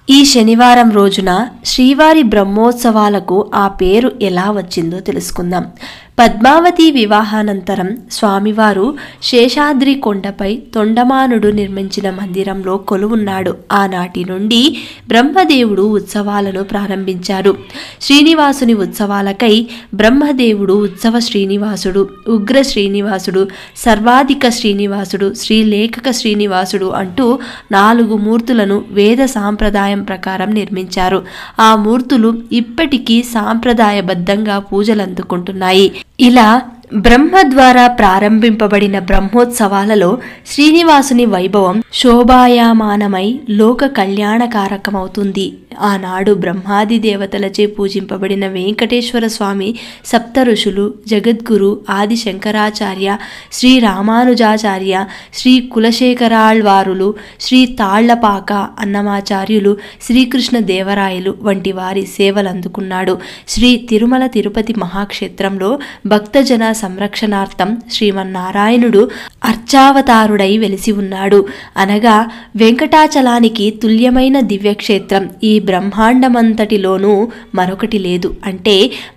ఈ శనివారం రోజున శ్రీవారి బ్రహ్మోత్సవాలకు ఆ పేరు ఎలా వచ్చిందో తెలుసుకుందాం. పద్మావతి వివాహానంతరం స్వామివారు శేషాద్రి కొండపై తొండమానుడు నిర్మించిన మందిరంలో కొలువున్నాడు. ఆనాటి నుండి బ్రహ్మదేవుడు ఉత్సవాలను ప్రారంభించారు. శ్రీనివాసుని ఉత్సవాలకై బ్రహ్మదేవుడు ఉత్సవ శ్రీనివాసుడు, ఉగ్ర శ్రీనివాసుడు, సర్వాధిక శ్రీనివాసుడు, శ్రీలేఖక శ్రీనివాసుడు అంటూ 4 మూర్తులను వేద సాంప్రదాయం ప్రకారం నిర్మించారు. ఆ మూర్తులు ఇప్పటికీ సాంప్రదాయబద్ధంగా పూజలందుకుంటున్నాయి. ఇలా బ్రహ్మ ద్వారా ప్రారంభింపబడిన బ్రహ్మోత్సవాలలో శ్రీనివాసుని వైభవం శోభాయమానమై లోక కళ్యాణకారకమవుతుంది. ఆనాడు బ్రహ్మాది దేవతలచే పూజింపబడిన వెంకటేశ్వర స్వామి సప్త ఋషులు, జగద్గురు ఆది శంకరాచార్య, శ్రీ రామానుజాచార్య, శ్రీ కులశేఖరాళ్వారులు, శ్రీ తాళ్లపాక అన్నమాచార్యులు, శ్రీకృష్ణ దేవరాయలు వంటి వారి సేవలందుకున్నాడు. శ్రీ తిరుమల తిరుపతి మహాక్షేత్రంలో భక్తజన సంరక్షణార్థం శ్రీమన్నారాయణుడు అర్చావతారుడై వెలిసి ఉన్నాడు. అనగా వెంకటాచలానికి తుల్యమైన దివ్యక్షేత్రం ఈ బ్రహ్మాండమంతటిలోనూ మరొకటి లేదు. అంటే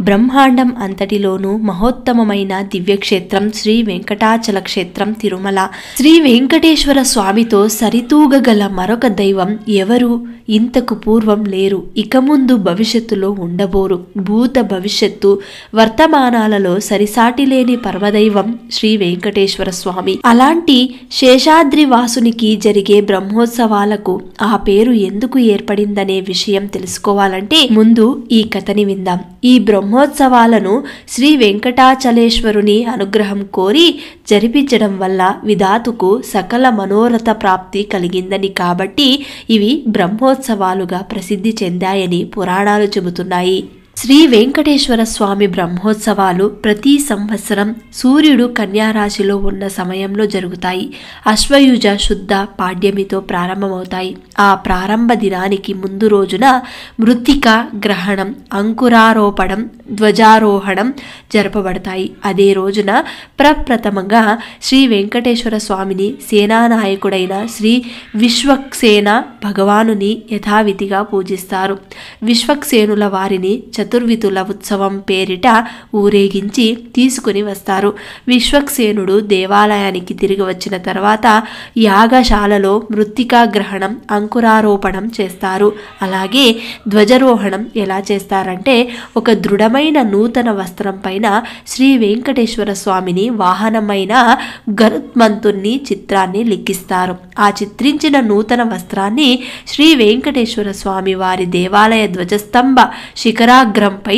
బ్రహ్మాండం అంతటిలోనూ మహోత్తమమైన దివ్యక్షేత్రం శ్రీ వెంకటాచల క్షేత్రం తిరుమల. శ్రీ వెంకటేశ్వర స్వామితో సరితూగగల మరొక దైవం ఎవరు ఇంతకు పూర్వం లేరు, ఇక ముందు భవిష్యత్తులో ఉండబోరు. భూత భవిష్యత్తు వర్తమానాలలో సరిసాటి లేని పరమదైవం శ్రీ వెంకటేశ్వర స్వామి. అలాంటి శేషాద్రి వాసునికి జరిగే బ్రహ్మోత్సవాలకు ఆ పేరు ఎందుకు ఏర్పడిందనే విషయం తెలుసుకోవాలంటే ముందు ఈ కథని విందాం. ఈ బ్రహ్మోత్సవాలను శ్రీ వెంకటాచలేశ్వరుని అనుగ్రహం కోరి జరిపించడం వల్ల విధాతుకు సకల మనోరథ ప్రాప్తి కలిగిందని కాబట్టి ఇవి బ్రహ్మోత్సవాలుగా ప్రసిద్ధి చెందాయని పురాణాలు చెబుతున్నాయి. శ్రీ వెంకటేశ్వర స్వామి బ్రహ్మోత్సవాలు ప్రతి సంవత్సరం సూర్యుడు కన్యారాశిలో ఉన్న సమయంలో జరుగుతాయి. అశ్వయుజ శుద్ధ పాడ్యమితో ప్రారంభమవుతాయి. ఆ ప్రారంభ దినానికి ముందు రోజున మృత్తిక గ్రహణం, అంకురారోపణం, ధ్వజారోహణం జరపబడతాయి. అదే రోజున ప్రప్రథమంగా శ్రీ వెంకటేశ్వర స్వామిని సేనానాయకుడైన శ్రీ విశ్వక్సేన భగవానుని యథావిధిగా పూజిస్తారు. విశ్వక్సేనుల వారిని చతుర్విధుల ఉత్సవం పేరిట ఊరేగించి తీసుకుని వస్తారు. విశ్వక్సేనుడు దేవాలయానికి తిరిగి వచ్చిన తర్వాత యాగశాలలో మృత్తికా గ్రహణం, అంకురారోపణం చేస్తారు. అలాగే ధ్వజారోహణం ఎలా చేస్తారంటే ఒక దృఢమైన నూతన వస్త్రం పైన శ్రీ వెంకటేశ్వర స్వామిని వాహనమైన గరుత్మంతుని చిత్రాన్ని లిఖిస్తారు. ఆ చిత్రించిన నూతన వస్త్రాన్ని శ్రీ వెంకటేశ్వర స్వామి వారి దేవాలయ ధ్వజస్తంభ శిఖరాగ్రంపై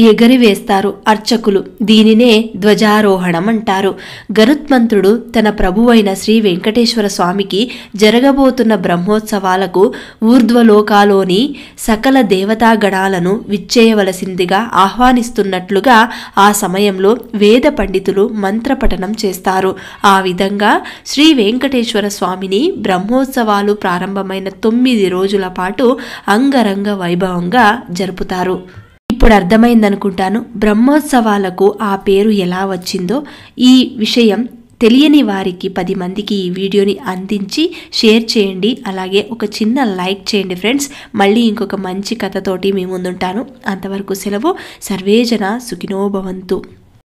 ఎగరివేస్తారు అర్చకులు. దీనినే ధ్వజారోహణం అంటారు. గరుత్మంతుడు తన ప్రభువైన శ్రీ వెంకటేశ్వర స్వామికి జరగబోతున్న బ్రహ్మోత్సవాలకు ఊర్ధ్వలోకాలోని సకల దేవతాగణాలను విచ్చేయవలసిందిగా ఆహ్వానిస్తున్నట్లుగా ఆ సమయంలో వేద పండితులు మంత్రపఠనం చేస్తారు. ఆ విధంగా శ్రీ వెంకటేశ్వర స్వామిని బ్రహ్మోత్సవాలు ప్రారంభమైన 9 రోజుల పాటు అంగరంగ వైభవంగా జరుపుతారు. ఇప్పుడు అర్థమైందనుకుంటాను బ్రహ్మోత్సవాలకు ఆ పేరు ఎలా వచ్చిందో. ఈ విషయం తెలియని వారికి 10 మందికి ఈ వీడియోని అందించి షేర్ చేయండి. అలాగే ఒక చిన్న లైక్ చేయండి ఫ్రెండ్స్. మళ్ళీ ఇంకొక మంచి కథతోటి మీ ముందుంటాను. అంతవరకు సెలవు. సర్వేజన సుఖినో భవంతు.